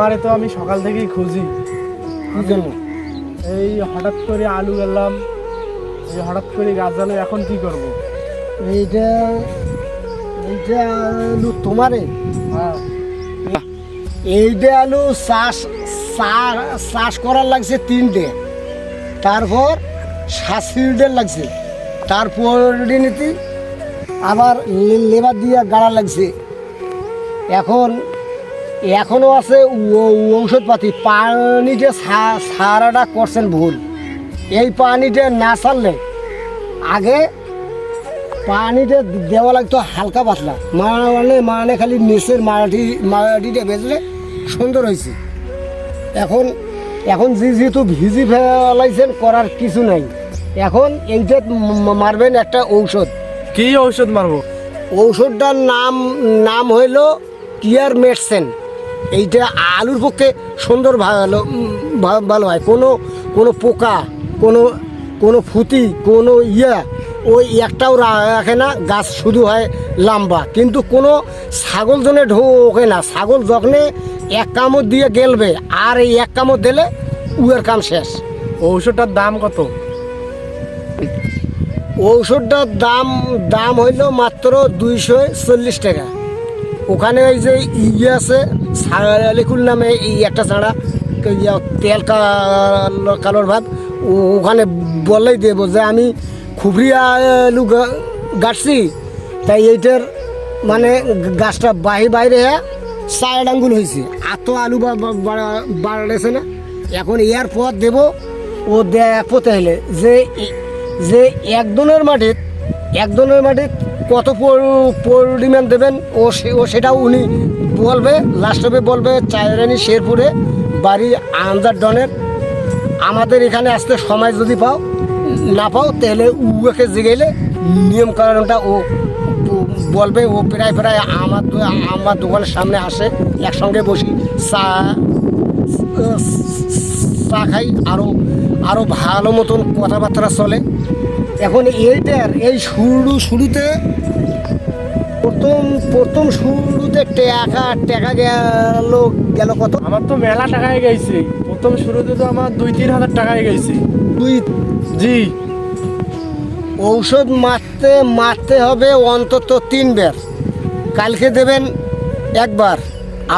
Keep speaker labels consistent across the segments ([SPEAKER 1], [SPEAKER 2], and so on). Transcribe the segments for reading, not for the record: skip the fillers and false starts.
[SPEAKER 1] তোমারে তো আমি সকাল থেকেই খুঁজি। এই হঠাৎ করে আলু গেলাম, এই হঠাৎ করে গাছ আলু, এখন কি করব?
[SPEAKER 2] এইটা এইটা আলু তোমারে?
[SPEAKER 1] হ্যাঁ,
[SPEAKER 2] এইটা আলু চাষ করার লাগছে 3টে, তারপর 7 লাগছে, তারপর নীতি আবার লেবার দিয়ে গাড়া লাগছে। এখনও আছে ঔষধপাতি। পানিতে সারাটা করছেন ভুল। এই পানিটা না ছাড়লে আগে পানিটা দেওয়া লাগতো হালকা পাতলা, মানে খালি নিচের মাটিটা বেজলে সুন্দর হয়েছে। এখন যেহেতু ভিজি ফেলাইছেন, করার কিছু নাই। এখন এইটা মারবেন একটা ঔষধ।
[SPEAKER 1] কি ঔষধ মারবো?
[SPEAKER 2] ঔষধটার নাম হইল কিয়ার মেডিসিন। এইটা আলুর পক্ষে সুন্দর ভালো হয়। কোনো পোকা, কোনো ফুতি, কোনো ওই একটাও রাখে না। গাছ শুধু হয় লম্বা, কিন্তু কোনো ছাগল জনে ঢোকে না। ছাগল যখন এক কামড় দিয়ে গেলবে, আর এই এক কামড় দিলে উয়ের কাম শেষ।
[SPEAKER 1] ঔষধটার দাম কত?
[SPEAKER 2] ঔষধটার দাম হইল মাত্র 240 টাকা। ওখানে ওই যে আছে সালিকুল নামে এই একটা ছাড়া তেল কালোর ভাব, ওখানে বললেই দেব যে আমি খুবরি আলু গাছছি, তাই এইটার মানে গাছটা বাইরে 4 আঙ্গুল হয়েছে। এত আলু বাড়াইছে না। এখন এর পর দেব ও দেখতে হলে যে একজনের মাটিত কত পরিমাণ দেবেন, ও সেটাও উনি বলবে। লাস্টে বলবে চাইরানি শেরপুরে বাড়ি আনজার ডনের। আমাদের এখানে আসতে সময় যদি না পাও, তাহলে উকে জিগাইলে নিয়ম কারণটা ও বলবে। ও প্রায় আমার দোকানের সামনে আসে, একসঙ্গে বসি, চা খাই, আরও ভালো মতন কথাবার্তা চলে। এখন এই শুরুতে প্রথম শুরুতে টাকা গেল কত?
[SPEAKER 1] আমার তো মেলা টাকায় গেছে। প্রথম শুরুতে তো আমার 2-3 হাজার টাকায় গেছে। জি।
[SPEAKER 2] ঔষধ মারতে হবে অন্তত 3 বার। কালকে দেবেন একবার,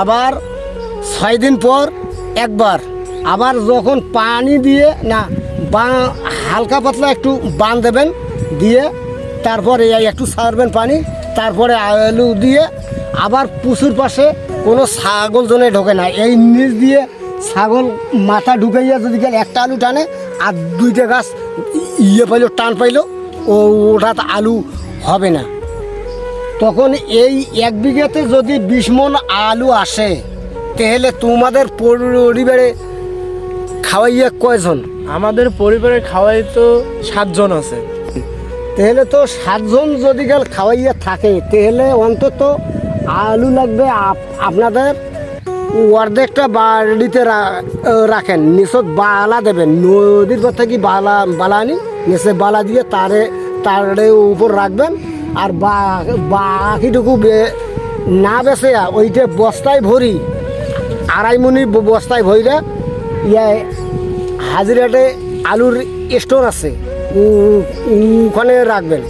[SPEAKER 2] আবার 6 দিন পর একবার, আবার যখন পানি দিয়ে না হালকা পাতলা একটু বান দেবেন, দিয়ে তারপরে একটু ছাড়বেন পানি, তারপরে আলু দিয়ে আবার পুকুর পাশে কোনো ছাগল জনে ঢোকে না। এই নিচ দিয়ে ছাগল মাথা ঢুকাইয়া যদি গেলে একটা আলু টানে, আর 2টা গাছ পাইলো, টান পাইলো, ওটা আলু হবে না। তখন এই 1 বিঘাতে যদি 20 মণ আলু আসে, তাহলে তোমাদের পরিবারে খাওয়াইয়া কয়জন?
[SPEAKER 1] আমাদের পরিবারে খাওয়াই তো 7 জন আছে।
[SPEAKER 2] তাহলে তো 7 জন যদি গেল খাওয়াইয়া থাকে, তাহলে অন্তত আলু লাগবে আপনাদের অর্ধেকটা বাড়িতে রাখেন। নিচত বালা দেবেন, নদীর পর থেকে বালা আনি, নিচে বালা দিয়ে তারে উপর রাখবেন। আর বাকিটুকু না বেছে ওইটা বস্তায় ভরি, 2.5 মণ বস্তায় ভরিরা হাজিরাটে আলুর স্টোর আছে, ওখানে রাখবেন।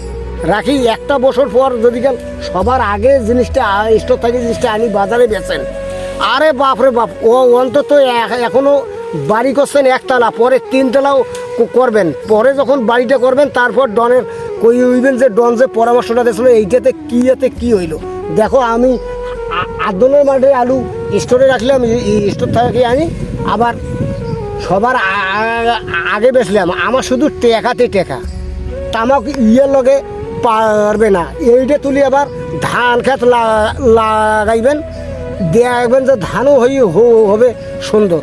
[SPEAKER 2] রাখি 1 বছর পর যদি গেল সবার আগে জিনিসটা স্টোর থেকে জিনিসটা আনি বাজারে বেচেন। আরে বাপরে বাপ, ও অন্তত এখনও বাড়ি করছেন 1 তলা, পরে 3 তলাও করবেন। পরে যখন বাড়িটা করবেন, তারপর ডনের কইবেন যে ডন যে পরামর্শটা দিয়েছিল এইটাতে কি হইলো। দেখো, আমি 8 জনের মাঠে আলু স্টোরে রাখলাম, স্টোর থেকে আনি, আবার সবার আগে বেচলাম। আমার শুধু টাকাতে টাকা, তামাক লগে পারবে না। এইটা তুলি আবার ধান খেত লাগাইবেন, দেখবেন যে ধানও হবে সুন্দর।